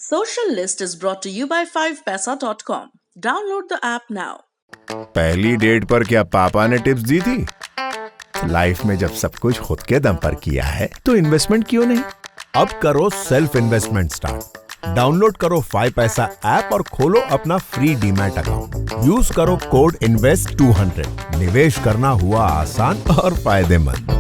Social List is brought to you by 5paisa.com. Download the app now. पहली date पर क्या पापा ने टिप्स दी थी? लाइफ में जब सब कुछ खुद के दम पर किया है तो इन्वेस्टमेंट क्यों नहीं? अब करो सेल्फ इन्वेस्टमेंट स्टार्ट। डाउनलोड करो 5paisa ऐप और खोलो अपना फ्री डीमैट अकाउंट। यूज करो कोड INVEST200। निवेश करना हुआ आसान और फायदेमंद।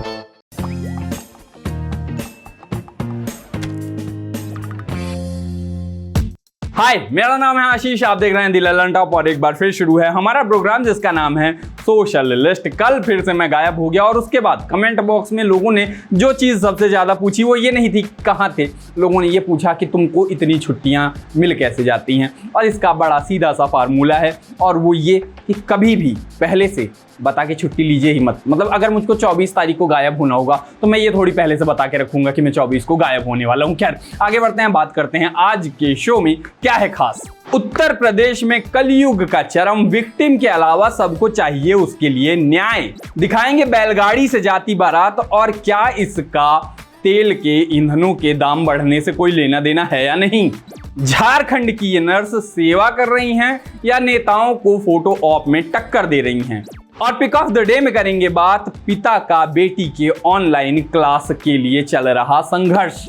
हाय, मेरा नाम है आशीष, आप देख रहे हैं द ललन टॉप और एक बार फिर शुरू है हमारा प्रोग्राम जिसका नाम है सोशल लिस्ट। कल फिर से मैं गायब हो गया और उसके बाद कमेंट बॉक्स में लोगों ने जो चीज़ सबसे ज़्यादा पूछी वो ये नहीं थी कहाँ थे, लोगों ने ये पूछा कि तुमको इतनी छुट्टियाँ मिल कैसे जाती हैं। और इसका बड़ा सीधा सा फार्मूला है और वो ये कि कभी भी पहले से बता के छुट्टी लीजिए ही मत। मतलब अगर मुझको 24 तारीख को गायब होना होगा तो मैं ये थोड़ी पहले से बता के रखूंगा कि मैं 24 को गायब होने वाला हूँ। खैर आगे बढ़ते हैं, बात करते हैं आज के शो में क्या है खास। उत्तर प्रदेश में कलयुग का चरम, विक्टिम के अलावा सबको चाहिए उसके लिए न्याय। दिखाएंगे बैलगाड़ी से जाती बारात और क्या इसका तेल के ईंधनों के दाम बढ़ने से कोई लेना देना है या नहीं। झारखंड की ये नर्स सेवा कर रही हैं या नेताओं को फोटो ऑप में टक्कर दे रही हैं। और पिक ऑफ द डे में करेंगे बात पिता का बेटी के ऑनलाइन क्लास के लिए चल रहा संघर्ष।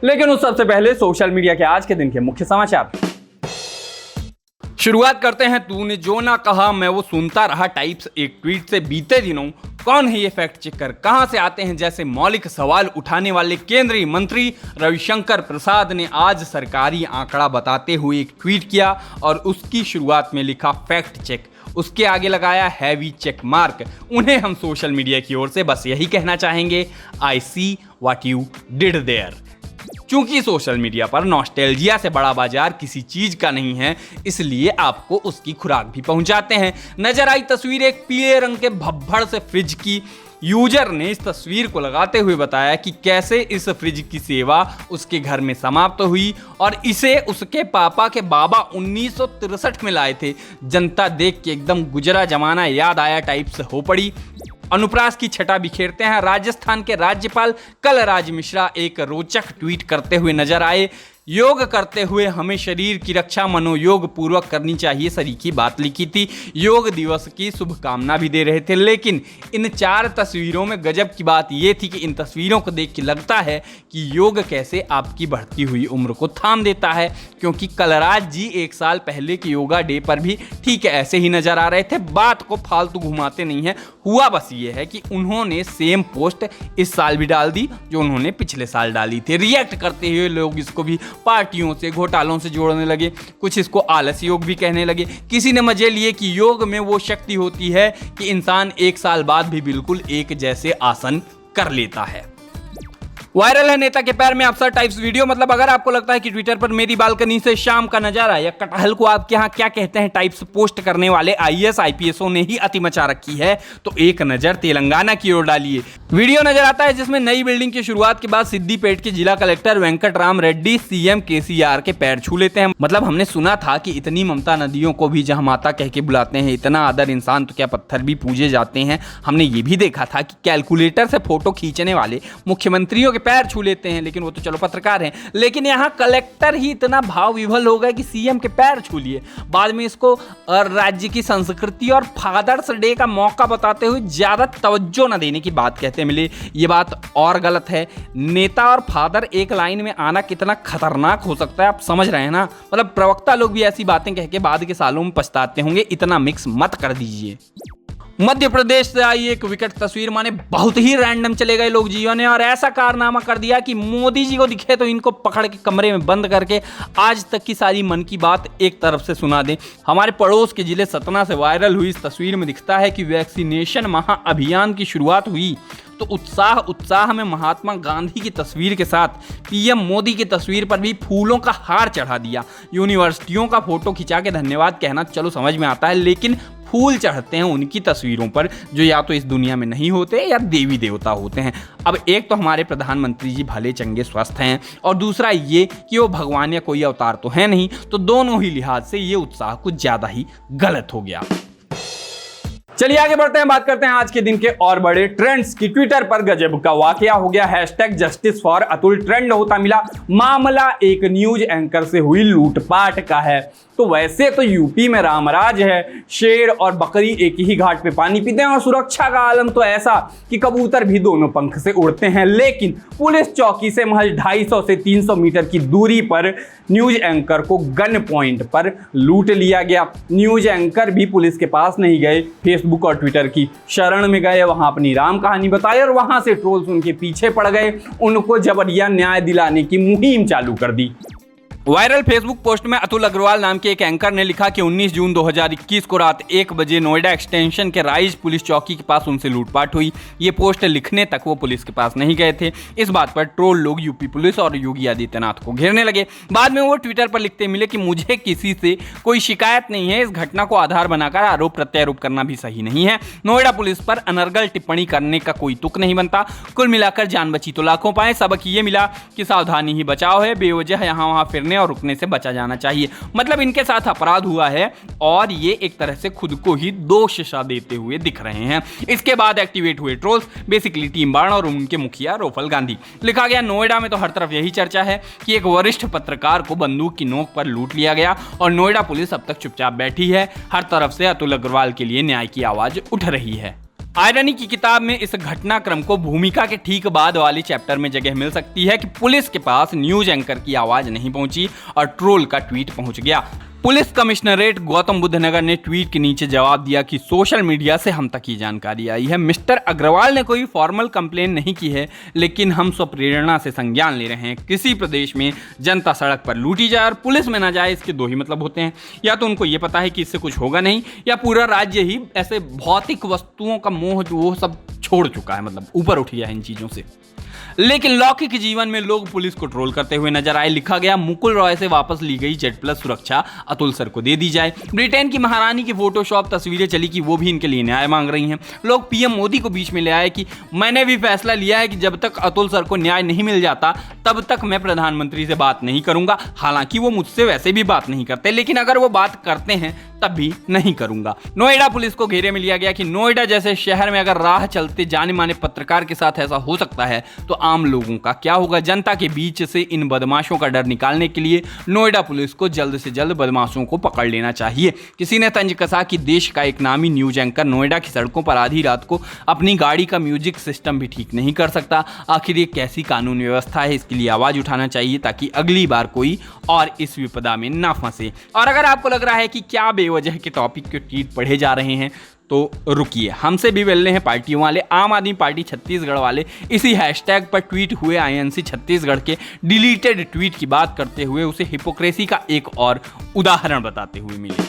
लेकिन उस सबसे पहले सोशल मीडिया के आज के दिन के मुख्य समाचार। शुरुआत करते हैं तूने जो ना कहा मैं वो सुनता रहा टाइप्स एक ट्वीट से। बीते दिनों कौन है ये फैक्ट चेकर, कहां से आते हैं जैसे मौलिक सवाल उठाने वाले केंद्रीय मंत्री रविशंकर प्रसाद ने आज सरकारी आंकड़ा बताते हुए एक ट्वीट किया और उसकी शुरुआत में लिखा फैक्ट चेक, उसके आगे लगाया हैवी चेक मार्क। उन्हें हम सोशल मीडिया की ओर से बस यही कहना चाहेंगे, I see what you did there. चूंकि सोशल मीडिया पर नॉस्टैल्जिया से बड़ा बाजार किसी चीज का नहीं है, इसलिए आपको उसकी खुराक भी पहुंचाते हैं। नजर आई तस्वीर एक पीले रंग के भब्बड़ से फ्रिज की। यूजर ने इस तस्वीर को लगाते हुए बताया कि कैसे इस फ्रिज की सेवा उसके घर में समाप्त हुई और इसे उसके पापा के बाबा 1963 में लाए थे। जनता देख के एकदम गुजरा जमाना याद आया टाइप से हो पड़ी। अनुप्रास की छटा बिखेरते हैं राजस्थान के राज्यपाल कलराज मिश्रा एक रोचक ट्वीट करते हुए नजर आए। योग करते हुए हमें शरीर की रक्षा मनोयोग पूर्वक करनी चाहिए सरीखी बात लिखी थी। योग दिवस की शुभकामना भी दे रहे थे। लेकिन इन 4 तस्वीरों में गजब की बात यह थी कि इन तस्वीरों को देख के लगता है कि योग कैसे आपकी बढ़ती हुई उम्र को थाम देता है, क्योंकि कलराज जी 1 साल पहले के योगा डे पर भी ठीक ऐसे ही नजर आ रहे थे। बात को फालतू घुमाते नहीं है, हुआ बस ये है कि उन्होंने सेम पोस्ट इस साल भी डाल दी जो उन्होंने पिछले साल डाली थी। रिएक्ट करते हुए लोग इसको भी पार्टियों से घोटालों से जोड़ने लगे, कुछ इसको आलस योग भी कहने लगे। किसी ने मजे लिए कि योग में वो शक्ति होती है कि इंसान 1 साल बाद भी बिल्कुल एक जैसे आसन कर लेता है। वायरल है नेता के पैर में अफसर टाइप्स वीडियो। मतलब अगर आपको लगता है कि ट्विटर पर मेरी बालकनी से शाम का नजारा या कटहल को आपके यहाँ क्या कहते हैं टाइप्स पोस्ट करने वाले IAS IPSओं ने ही अति मचा रखी है, तो एक नजर तेलंगाना की ओर डालिए। वीडियो नजर आता है जिसमें नई बिल्डिंग की शुरुआत के बाद सिद्दीपेट के जिला collector Venkataram Reddy CM KCR के पैर छू लेते हैं। मतलब हमने सुना था कि इतनी ममता नदियों को भी जहां माता कह के बुलाते हैं, इतना आदर इंसान तो क्या पत्थर भी पूजे जाते हैं। हमने ये भी देखा था कि कैलकुलेटर से फोटो खींचने वाले मुख्यमंत्रियों पैर छू लेते हैं, लेकिन वो तो चलो पत्रकार हैं। लेकिन यहाँ कलेक्टर ही इतना भाव विभल हो गए कि CM के पैर छू लिए। बाद में इसको राज्य की संस्कृति और फादर्स डे का मौका बताते हुए ज्यादा तवज्जो न देने की बात कहते मिले। ये बात और गलत है। नेता और फादर एक लाइन में आना कितना खतरनाक हो सकता है आप समझ रहे हैं ना। मतलब प्रवक्ता लोग भी ऐसी बातें कह के बाद के सालों में पछताते होंगे। इतना मिक्स मत कर दीजिए। मध्य प्रदेश से आई एक विकट तस्वीर, माने बहुत ही रैंडम चले गए लोग जियो ने और ऐसा कारनामा कर दिया कि मोदी जी को दिखे तो इनको पकड़ के कमरे में बंद करके आज तक की सारी मन की बात एक तरफ से सुना दें। हमारे पड़ोस के जिले सतना से वायरल हुई इस तस्वीर में दिखता है कि वैक्सीनेशन महाअभियान की शुरुआत हुई तो उत्साह में महात्मा गांधी की तस्वीर के साथ PM मोदी की तस्वीर पर भी फूलों का हार चढ़ा दिया। यूनिवर्सिटियों का फोटो खिंचा के धन्यवाद कहना चलो समझ में आता है, लेकिन फूल चढ़ते हैं उनकी तस्वीरों पर जो या तो इस दुनिया में नहीं होते या देवी देवता होते हैं। अब एक तो हमारे प्रधानमंत्री जी भले चंगे स्वस्थ हैं और दूसरा ये कि वो भगवान या कोई अवतार तो है नहीं, तो दोनों ही लिहाज से ये उत्साह कुछ ज़्यादा ही गलत हो गया। चलिए आगे बढ़ते हैं, बात करते हैं आज के दिन के और बड़े ट्रेंड्स की। ट्विटर पर गजब का वाकया हो गया, #जस्टिस फॉर अतुल ट्रेंड होता मिला। मामला एक न्यूज एंकर से हुई लूटपाट का है। तो वैसे तो यूपी में रामराज है, शेर और बकरी एक ही घाट पे पानी पीते हैं और सुरक्षा का आलम तो ऐसा कि कबूतर भी दोनों पंख से उड़ते हैं। लेकिन पुलिस चौकी से महज 250 से 300 मीटर की दूरी पर न्यूज एंकर को गन पॉइंट पर लूट लिया गया। न्यूज एंकर भी पुलिस के पास नहीं गए, फेसबुक और ट्विटर की शरण में गए, वहां अपनी राम कहानी बताई और वहां से ट्रोल्स उनके पीछे पड़ गए, उनको जबरिया न्याय दिलाने की मुहिम चालू कर दी। वायरल फेसबुक पोस्ट में अतुल अग्रवाल नाम के एक एंकर ने लिखा कि 19 जून 2021 को रात 1 बजे नोएडा एक्सटेंशन के राइज पुलिस चौकी के पास उनसे लूटपाट हुई। ये पोस्ट लिखने तक वो पुलिस के पास नहीं गए थे। इस बात पर ट्रोल लोग यूपी पुलिस और योगी आदित्यनाथ को घेरने लगे। बाद में वो ट्विटर पर लिखते मिले कि मुझे किसी से कोई शिकायत नहीं है, इस घटना को आधार बनाकर आरोप प्रत्यारोप करना भी सही नहीं है। नोएडा पुलिस पर अनर्गल टिप्पणी करने का कोई तुक नहीं बनता। कुल मिलाकर जान बची तो लाखों पाए। सबक ये मिला कि सावधानी ही बचाव है, बेवजह यहाँ वहाँ फिरने और रुकने से बचा जाना चाहिए। मतलब इनके साथ अपराध हुआ है और ये एक तरह से खुद को ही दोष सा देते हुए दिख रहे हैं। इसके बाद एक्टिवेट हुए ट्रोल्स, बेसिकली टीम बाण और उनके मुखिया रोफल गांधी। लिखा गया नोएडा में तो हर तरफ यही चर्चा है कि एक वरिष्ठ पत्रकार को बंदूक की नोक पर लूट लिया गया और नोएडा पुलिस अब तक चुपचाप बैठी है। हर तरफ से अतुल अग्रवाल के लिए न्याय की आवाज उठ रही है। आयरनी की किताब में इस घटनाक्रम को भूमिका के ठीक बाद वाली चैप्टर में जगह मिल सकती है कि पुलिस के पास न्यूज एंकर की आवाज नहीं पहुंची और ट्रोल का ट्वीट पहुंच गया। पुलिस कमिश्नरेट गौतम बुद्ध नगर ने ट्वीट के नीचे जवाब दिया कि सोशल मीडिया से हम तक ये जानकारी आई है। मिस्टर अग्रवाल ने कोई फॉर्मल कंप्लेन नहीं की है, लेकिन हम स्वप्रेरणा से संज्ञान ले रहे हैं। किसी प्रदेश में जनता सड़क पर लूटी जाए और पुलिस में ना जाए, इसके दो ही मतलब होते हैं। या तो उनको ये पता है कि इससे कुछ होगा नहीं, या पूरा राज्य ही ऐसे भौतिक वस्तुओं का मोह जो वो सब छोड़ चुका है, मतलब ऊपर उठ गया है इन चीज़ों से। लेकिन लौकिक जीवन में लोग पुलिस को ट्रोल करते हुए नजर आए। लिखा गया मुकुल रॉय से वापस ली गई Z+ सुरक्षा अतुल सर को दे दी जाए। ब्रिटेन की महारानी की फोटोशॉप तस्वीरें चली कि वो भी इनके लिए न्याय मांग रही हैं। लोग पीएम मोदी को बीच में ले आए कि मैंने भी फैसला लिया है कि जब तक अतुल सर को न्याय नहीं मिल जाता तब तक मैं प्रधानमंत्री से बात नहीं करूंगा। हालांकि वो मुझसे वैसे भी बात नहीं करते, लेकिन अगर वो बात करते हैं तब भी नहीं करूंगा। नोएडा पुलिस को घेरे में लिया गया कि नोएडा जैसे शहर में अगर राह चलते जाने माने पत्रकार के साथ ऐसा हो सकता है तो आम लोगों का क्या होगा। जनता के बीच से इन बदमाशों का डर निकालने के लिए नोएडा पुलिस को जल्द से जल्द बदमाशों को पकड़ लेना चाहिए। किसी ने तंज कसा कि देश का एक नामी न्यूज एंकर नोएडा की सड़कों पर आधी रात को अपनी गाड़ी का म्यूजिक सिस्टम भी ठीक नहीं कर सकता। आखिर ये कैसी कानून व्यवस्था है, इसके लिए आवाज उठाना चाहिए ताकि अगली बार कोई और इस विपदा में ना फंसे। और अगर आपको लग रहा है कि क्या बेवजह के टॉपिक के ट्वीट पढ़े जा रहे हैं तो रुकिए, हमसे भी मिलने हैं पार्टियों वाले। आम आदमी पार्टी छत्तीसगढ़ वाले इसी हैशटैग पर ट्वीट हुए INC छत्तीसगढ़ के डिलीटेड ट्वीट की बात करते हुए उसे हिपोक्रेसी का एक और उदाहरण बताते हुए मिले।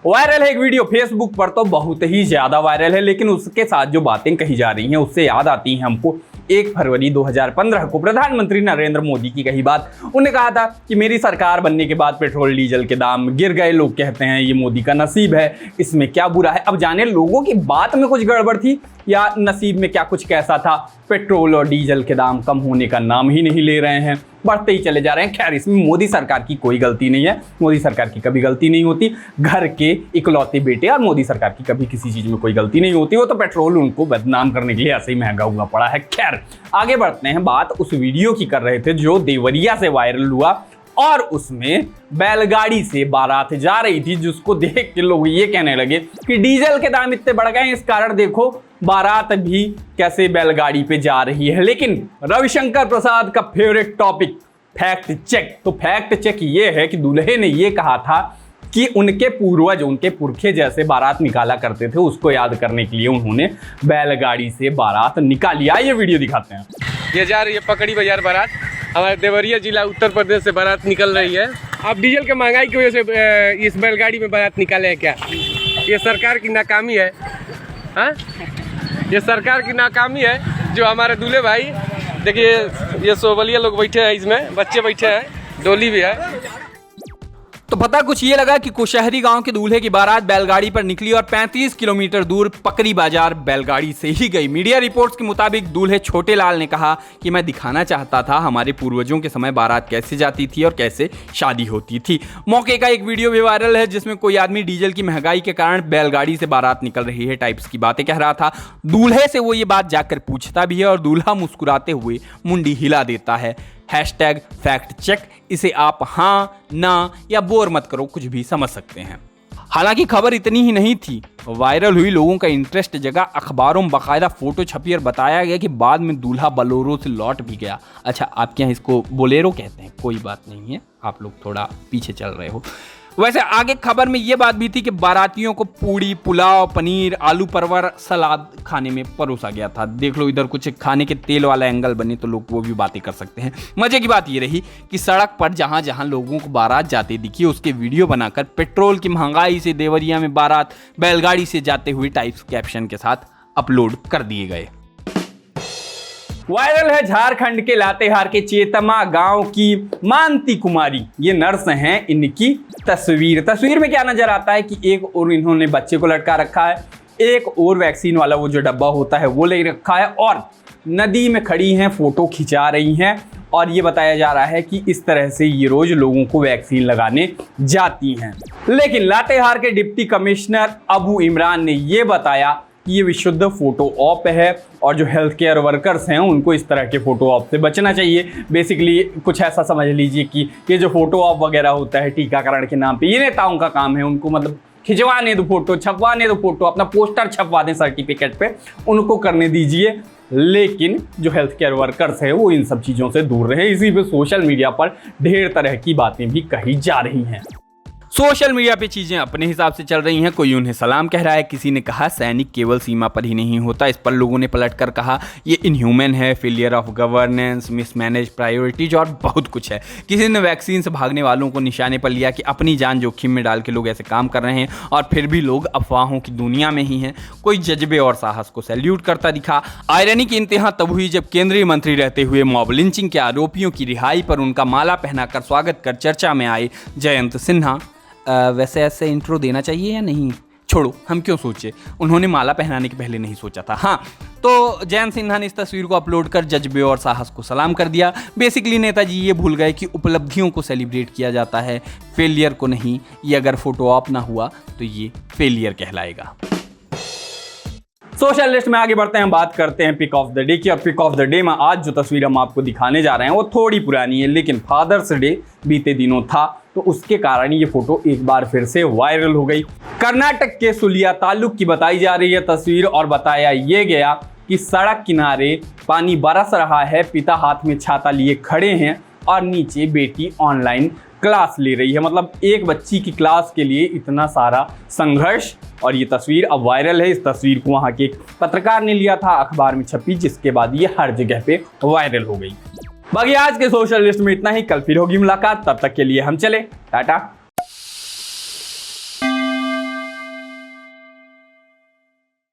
वायरल है एक वीडियो फेसबुक पर, तो बहुत ही ज्यादा वायरल है, लेकिन उसके साथ जो बातें कही जा रही हैं उससे याद आती हैं हमको 1 फरवरी 2015 को प्रधानमंत्री नरेंद्र मोदी की कही बात। उन्होंने कहा था कि मेरी सरकार बनने के बाद पेट्रोल डीजल के दाम गिर गए। लोग कहते हैं ये मोदी का नसीब है, इसमें क्या बुरा है। अब जाने लोगों की बात में कुछ गड़बड़ थी या नसीब में क्या कुछ कैसा था। पेट्रोल और डीजल के दाम कम होने का नाम ही नहीं ले रहे हैं, बढ़ते ही चले जा रहे हैं। खैर, इसमें मोदी सरकार की कोई गलती नहीं है, मोदी सरकार की कभी गलती नहीं होती। घर के इकलौते बेटे और मोदी सरकार की कभी किसी चीज़ में कोई गलती नहीं होती। वो तो पेट्रोल उनको बदनाम करने के लिए ऐसे ही महंगा हुआ पड़ा है। खैर, आगे बढ़ते हैं। बात उस वीडियो की कर रहे थे जो देवरिया से वायरल हुआ और उसमें बैलगाड़ी से बारात जा रही थी, जिसको देख के लोग ये कहने लगे कि डीजल के दाम इतने बढ़ गए हैं, इस कारण देखो बारात भी कैसे बैलगाड़ी पे जा रही है। लेकिन रविशंकर प्रसाद का फेवरेट टॉपिक फैक्ट चेक। तो फैक्ट चेक ये है कि दूल्हे ने ये कहा था कि उनके पूर्वज, उनके पुरखे जैसे बारात निकाला करते थे, उसको याद करने के लिए उन्होंने बैलगाड़ी से बारात निकाली। आइए वीडियो दिखाते हैं। ये जा रही है पकड़ी बाजार बारात, हमारे देवरिया जिला उत्तर प्रदेश से बारात निकल रही है। अब डीजल के महंगाई की वजह से इस बैलगाड़ी में बारात निकाले हैं क्या? ये सरकार की नाकामी है। हाँ, ये सरकार की नाकामी है। जो हमारे दूल्हे भाई देखिए, ये सोबलिया लोग बैठे हैं, इसमें बच्चे बैठे हैं, डोली भी है। तो पता कुछ ये लगा कि कुशहरी गांव के दूल्हे की बारात बैलगाड़ी पर निकली और 35 किलोमीटर दूर पकरी बाजार बैलगाड़ी से ही गई। मीडिया रिपोर्ट्स के मुताबिक दूल्हे छोटे लाल ने कहा कि मैं दिखाना चाहता था हमारे पूर्वजों के समय बारात कैसे जाती थी और कैसे शादी होती थी। मौके का एक वीडियो भी वायरल है जिसमें कोई आदमी डीजल की महंगाई के कारण बैलगाड़ी से बारात निकल रही है टाइप्स की बातें कह रहा था। दूल्हे से वो ये बात जाकर पूछता भी है और दूल्हा मुस्कुराते हुए मुंडी हिला देता है। #फैक्ट चेक, इसे आप हाँ, ना या बोर मत करो कुछ भी समझ सकते हैं। हालांकि खबर इतनी ही नहीं थी, वायरल हुई, लोगों का इंटरेस्ट जगह, अखबारों में बाकायदा फोटो छपी और बताया गया कि बाद में दूल्हा बोलेरो से लौट भी गया। अच्छा, आपके यहाँ इसको बोलेरो कहते हैं, कोई बात नहीं है, आप लोग थोड़ा पीछे चल रहे हो। वैसे आगे खबर में ये बात भी थी कि बारातियों को पूड़ी, पुलाव, पनीर, आलू परवर, सलाद खाने में परोसा गया था। देख लो, इधर कुछ खाने के तेल वाला एंगल बने तो लोग वो भी बातें कर सकते हैं। मजे की बात ये रही कि सड़क पर जहां जहां लोगों को बारात जाते दिखी उसके वीडियो बनाकर पेट्रोल की महंगाई से देवरिया में बारात बैलगाड़ी से जाते हुए टाइप्स कैप्शन के साथ अपलोड कर दिए गए। वायरल है झारखंड के लातेहार के चेतमा गांव की मानती कुमारी। ये नर्स हैं, इनकी तस्वीर में क्या नजर आता है कि एक और इन्होंने बच्चे को लटका रखा है, एक और वैक्सीन वाला वो जो डब्बा होता है वो ले रखा है और नदी में खड़ी हैं, फोटो खिंचा रही हैं और ये बताया जा रहा है कि इस तरह से ये रोज लोगों को वैक्सीन लगाने जाती हैं। लेकिन लातेहार के डिप्टी कमिश्नर अबू इमरान ने ये बताया ये विशुद्ध फोटो ऑप है और जो हेल्थ केयर वर्कर्स हैं उनको इस तरह के फोटो ऑप से बचना चाहिए। बेसिकली कुछ ऐसा समझ लीजिए कि ये जो फोटो ऑप वगैरह होता है टीकाकरण के नाम पे, ये नेताओं का काम है, उनको मतलब खिंचवाने दो फोटो, छपवाने दो फोटो, अपना पोस्टर छपवा दें सर्टिफिकेट पे, उनको करने दीजिए। लेकिन जो हेल्थ केयर वर्कर्स है वो इन सब चीज़ों से दूर रहे। इसी पे सोशल मीडिया पर ढेर तरह की बातें भी कही जा रही हैं। सोशल मीडिया पे चीजें अपने हिसाब से चल रही हैं। कोई उन्हें सलाम कह रहा है, किसी ने कहा सैनिक केवल सीमा पर ही नहीं होता। इस पर लोगों ने पलटकर कहा ये इनह्यूमन है, failure of governance, mismanage priorities और बहुत कुछ है। किसी ने वैक्सीन से भागने वालों को निशाने पर लिया कि अपनी जान जोखिम में डाल के लोग ऐसे काम कर रहे हैं और फिर भी लोग अफवाहों की दुनिया में ही हैं। कोई जज्बे और साहस को सैल्यूट करता दिखा। आयरनी की इंतहा तब हुई जब केंद्रीय मंत्री रहते हुए मॉब लिंचिंग के आरोपियों की रिहाई पर उनका माला पहनाकर स्वागत कर चर्चा में आए जयंत सिन्हा। वैसे ऐसे इंट्रो देना चाहिए या नहीं, छोड़ो, हम क्यों सोचे, उन्होंने माला पहनाने के पहले नहीं सोचा था। हाँ, तो जयंत सिन्हा ने इस तस्वीर को अपलोड कर जज्बे और साहस को सलाम कर दिया। बेसिकली नेताजी ये भूल गए कि उपलब्धियों को सेलिब्रेट किया जाता है, फेलियर को नहीं। ये अगर फोटो ऑप ना हुआ तो ये फेलियर कहलाएगा। सोशल लिस्ट में आगे बढ़ते हैं, बात करते हैं पिक ऑफ द डे की। और पिक ऑफ द डे में आज जो तस्वीर हम आपको दिखाने जा रहे हैं वो थोड़ी पुरानी है, लेकिन फादर्स डे बीते दिनों था तो उसके कारण ये फोटो एक बार फिर से वायरल हो गई। कर्नाटक के सुलिया तालुक की बताई जा रही है तस्वीर और बताया ये गया कि सड़क किनारे पानी बरस रहा है, पिता हाथ में छाता लिए खड़े हैं और नीचे बेटी ऑनलाइन क्लास ले रही है। मतलब एक बच्ची की क्लास के लिए इतना सारा संघर्ष। और ये तस्वीर अब वायरल है। इस तस्वीर को वहाँ के एक पत्रकार ने लिया था, अखबार में छपी, जिसके बाद ये हर जगह पे वायरल हो गई। बाकी आज के सोशल लिस्ट में इतना ही। कल फिर होगी मुलाकात, तब तक के लिए हम चले, टाटा।